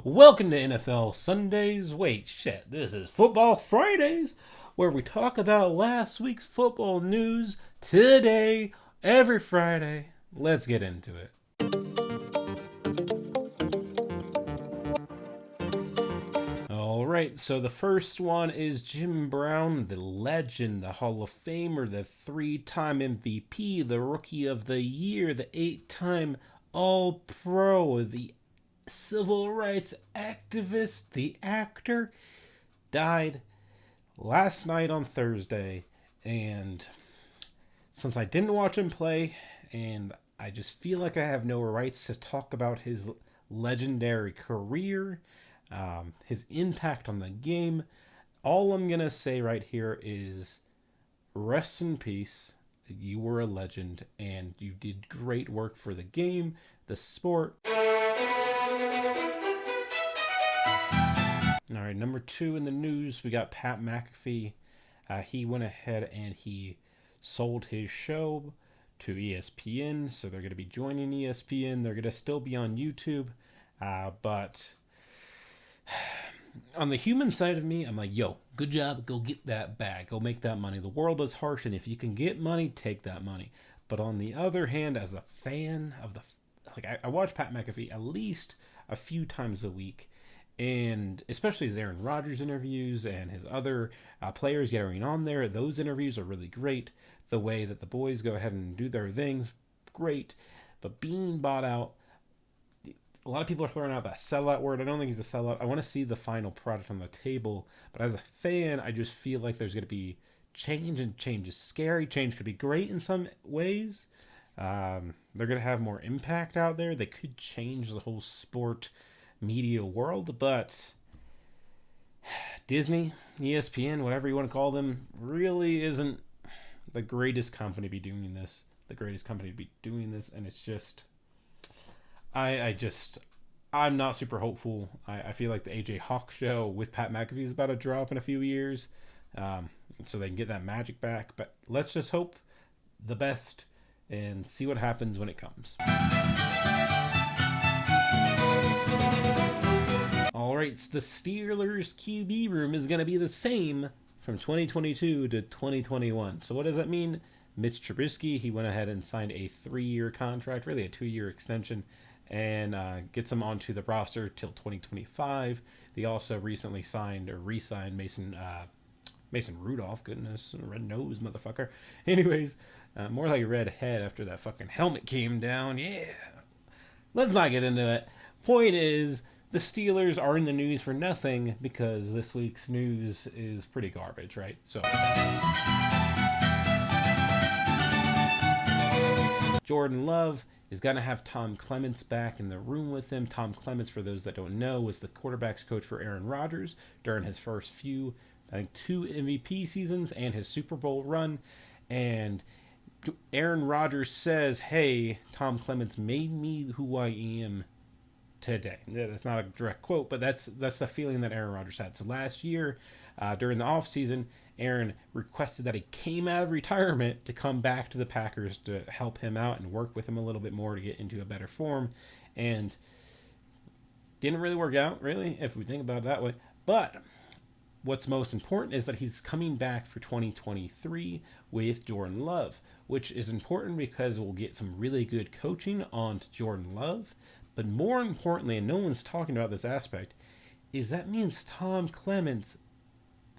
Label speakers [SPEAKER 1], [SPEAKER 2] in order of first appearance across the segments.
[SPEAKER 1] Welcome to NFL Sundays. Wait, shit, this is Football Fridays, where we talk about last week's football news today, every Friday. Let's get into it. All right, so the first one is Jim Brown, the legend, the Hall of Famer, the three-time MVP, the Rookie of the Year, the eight-time All-Pro, the civil rights activist, the actor, died last night on Thursday. And since I didn't watch him play, and I just feel like I have no rights to talk about his legendary career, his impact on the game, all I'm going to say right here is rest in peace. You were a legend, and you did great work for the game, the sport. All right, number two in the news, we got Pat McAfee. He went ahead and he sold his show to ESPN, so they're going to be joining ESPN. They're going to still be on YouTube, but on the human side of me, I'm like, yo, good job, go get that bag, go make that money. The world is harsh, and if you can get money, take that money. But on the other hand, as a fan of I watch Pat McAfee at least a few times a week. And especially his Aaron Rodgers interviews and his other players getting on there, those interviews are really great. The way that the boys go ahead and do their things, great. But being bought out, a lot of people are throwing out that sellout word. I don't think he's a sellout. I want to see the final product on the table. But as a fan, I just feel like there's going to be change, and change is scary. Change could be great in some ways. They're going to have more impact out there. They could change the whole sport media world, but Disney, ESPN, whatever you want to call them, really isn't the greatest company to be doing this. And it's just, I'm not super hopeful. I feel like the AJ Hawk show with Pat McAfee is about to drop in a few years, so they can get that magic back. But let's just hope the best and see what happens when it comes. All right, the Steelers QB room is going to be the same from 2022 to 2021. So what does that mean? Mitch Trubisky, he went ahead and signed a 3-year contract, really a 2-year extension, and gets him onto the roster till 2025. They also recently signed or re-signed Mason Rudolph. Goodness, red nose, motherfucker. Anyways, more like a red head after that fucking helmet came down. Yeah. Let's not get into that. Point is, the Steelers are in the news for nothing because this week's news is pretty garbage, right? So, Jordan Love is going to have Tom Clements back in the room with him. Tom Clements, for those that don't know, was the quarterback's coach for Aaron Rodgers during his first few, I think, 2 MVP seasons and his Super Bowl run. And Aaron Rodgers says, hey, Tom Clements made me who I am today. That's not a direct quote, but that's the feeling that Aaron Rodgers had. So last year, during the offseason, Aaron requested that he came out of retirement to come back to the Packers to help him out and work with him a little bit more to get into a better form. And didn't really work out, really, if we think about it that way. But what's most important is that he's coming back for 2023 with Jordan Love, which is important because we'll get some really good coaching on Jordan Love. But more importantly, and no one's talking about this aspect, is that means Tom Clements,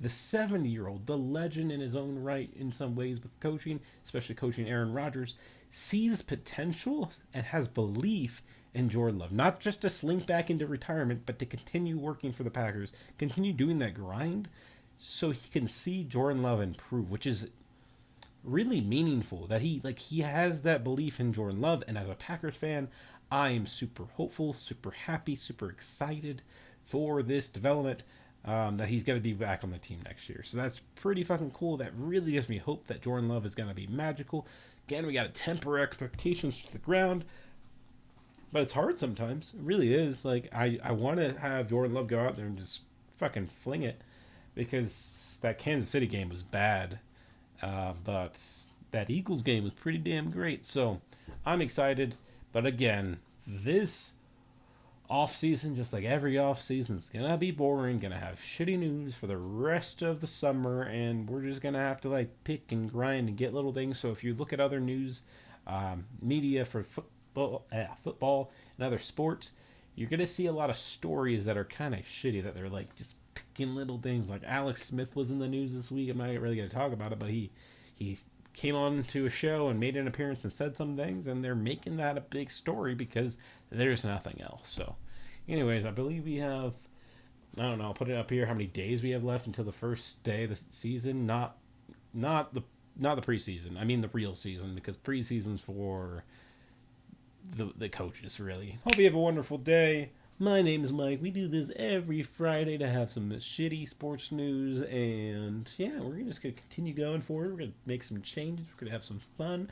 [SPEAKER 1] the 70-year-old, the legend in his own right in some ways with coaching, especially coaching Aaron Rodgers, sees potential and has belief in Jordan Love. Not just to slink back into retirement, but to continue working for the Packers, continue doing that grind so he can see Jordan Love improve, which is really meaningful that he has that belief in Jordan Love. And as a Packers fan, I am super hopeful, super happy, super excited for this development, that he's going to be back on the team next year. So that's pretty fucking cool. That really gives me hope that Jordan Love is going to be magical. Again, we got to temper expectations to the ground, but it's hard sometimes. It really is. Like, I want to have Jordan Love go out there and just fucking fling it, because that Kansas City game was bad, but that Eagles game was pretty damn great. So I'm excited. But again, this Off season, just like every off season, it's gonna be boring. Gonna have shitty news for the rest of the summer, and we're just gonna have to like pick and grind and get little things. So if you look at other news, media for football and other sports, you're gonna see a lot of stories that are kind of shitty. That they're like just picking little things. Like Alex Smith was in the news this week. I'm not really gonna talk about it, but he came on to a show and made an appearance and said some things, and they're making that a big story because there's nothing else. So, anyways, I believe we have, I don't know, I'll put it up here how many days we have left until the first day of the season. Not the not the preseason. I mean the real season, because preseason's for the coaches, really. Hope you have a wonderful day. My name is Mike. We do this every Friday to have some shitty sports news, and yeah, we're just gonna continue going forward. We're gonna make some changes. We're gonna have some fun.